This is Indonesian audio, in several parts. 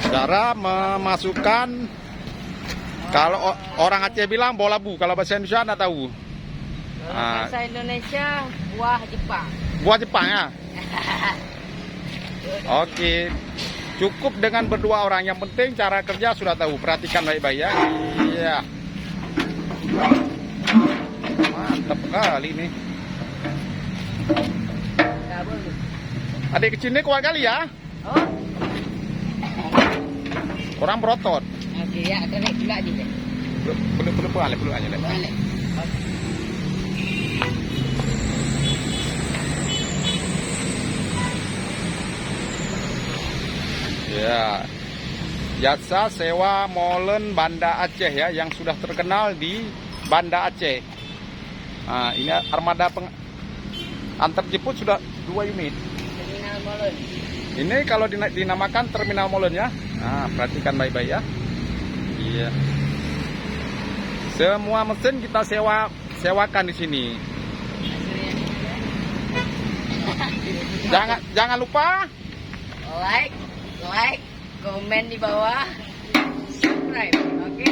Cara memasukkan, kalau orang Aceh bilang bola bu, kalau bahasa Indonesia anda tahu? Bahasa Indonesia buah Jepang. Buah Jepang ya. Oke, cukup dengan berdua orang. Yang penting cara kerja sudah tahu. Perhatikan baik-baik ya. Iya. Mantap kali nih. Adik kecil ini kuat kali ya. Oh. Kurang berotot. Oke ya, kena pula dia. Belum balik aja deh. Balik. Ya, jasa sewa molen Banda Aceh ya, yang sudah terkenal di Banda Aceh. Nah, ini armada antar jemput sudah 2 unit. Terminal molen. Ini kalau dinamakan terminal molen ya. Nah, perhatikan baik-baik ya. Iya. Semua mesin kita sewakan di sini. Jangan lupa like, komen di bawah, subscribe, oke?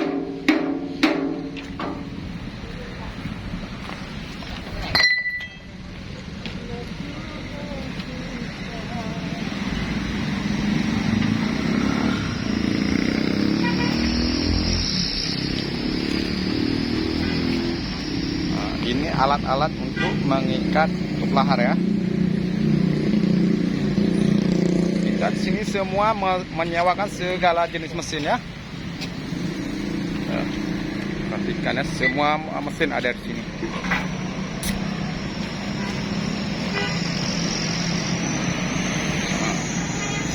Nah, ini alat-alat untuk mengikat tuplahar ya. Kita di sini semua menyewakan segala jenis mesin ya. Perhatikan ya, semua mesin ada di sini.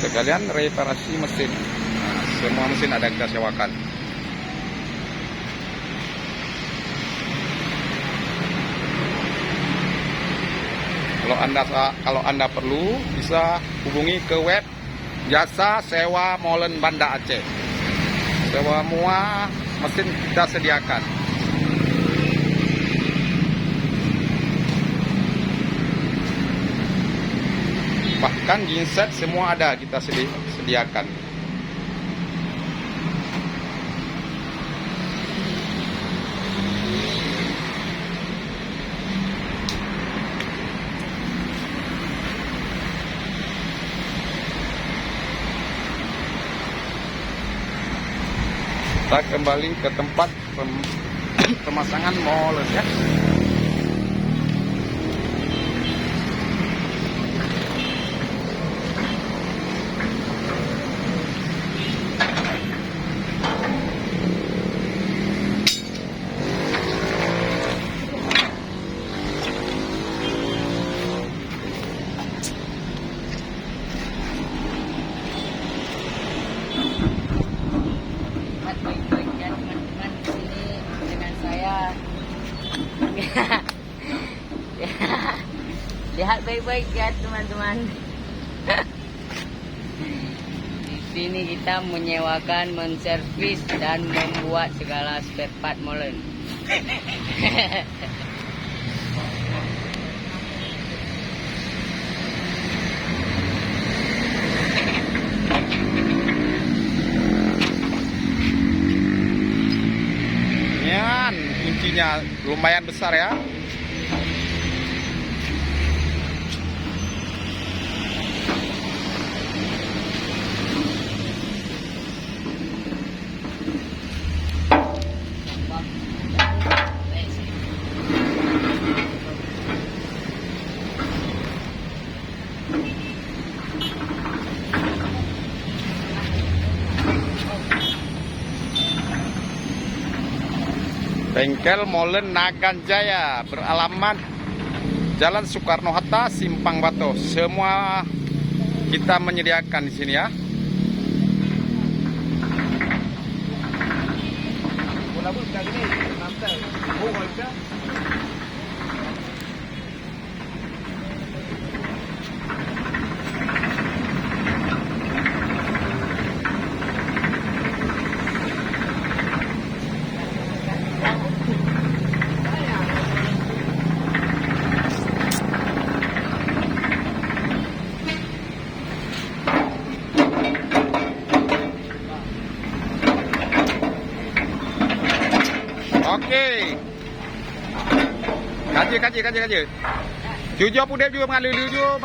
Sekalian reparasi mesin. Semua mesin ada kita sewakan. Kalau anda perlu, bisa hubungi ke web jasa sewa molen Banda Aceh. Semua mesin kita sediakan. Bahkan genset semua ada kita sediakan. Kita kembali ke tempat pemasangan molen ya. Baik-baik ya teman-teman, di sini dengan saya. Lihat baik-baik ya teman-teman. Di sini kita menyewakan, menservis dan membuat segala spare part molen. Kuncinya lumayan besar ya. Bengkel Molen Nagan Jaya beralamat Jalan Soekarno-Hatta, Simpang Bato. Semua kita menyediakan di sini ya. Okey. Kaji. Jujur apa dia juga mengalir juga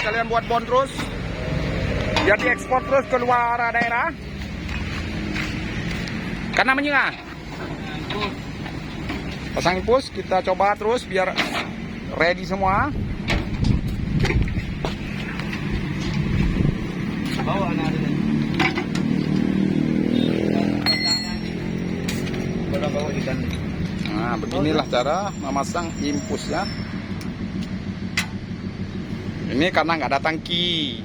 sekalian buat bond terus. Biar diekspor terus ke luar daerah. Karena menyerah. Pasang impus, kita coba terus biar ready semua. Bawa anak bawa ikan. Nah, beginilah cara memasang impus ya. Ini karena nggak ada tangki,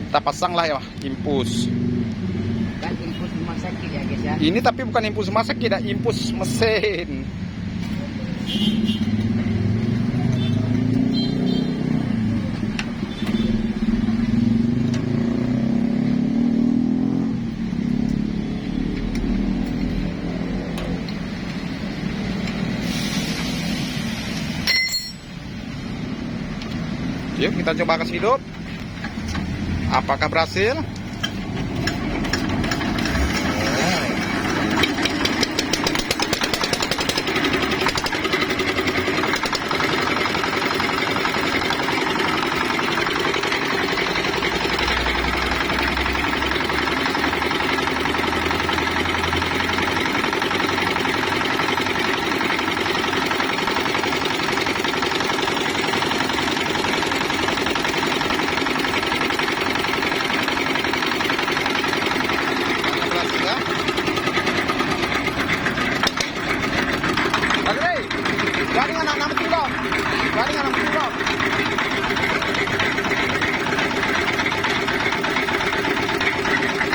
kita pasanglah ya impus. Kan impus rumah sakit ya guys ya. Ini tapi bukan impus rumah sakit, ya impus mesin. Yuk kita coba kasih hidup. Apakah berhasil?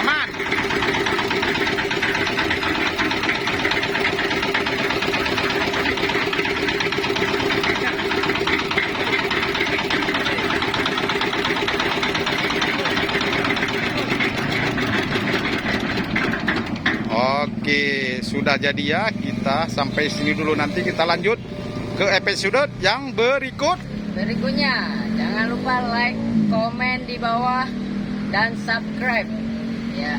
Aman. Oke, sudah jadi ya. Kita sampai sini dulu, nanti kita lanjut ke episode yang Berikutnya, jangan lupa like, komen di bawah, dan subscribe. Ya.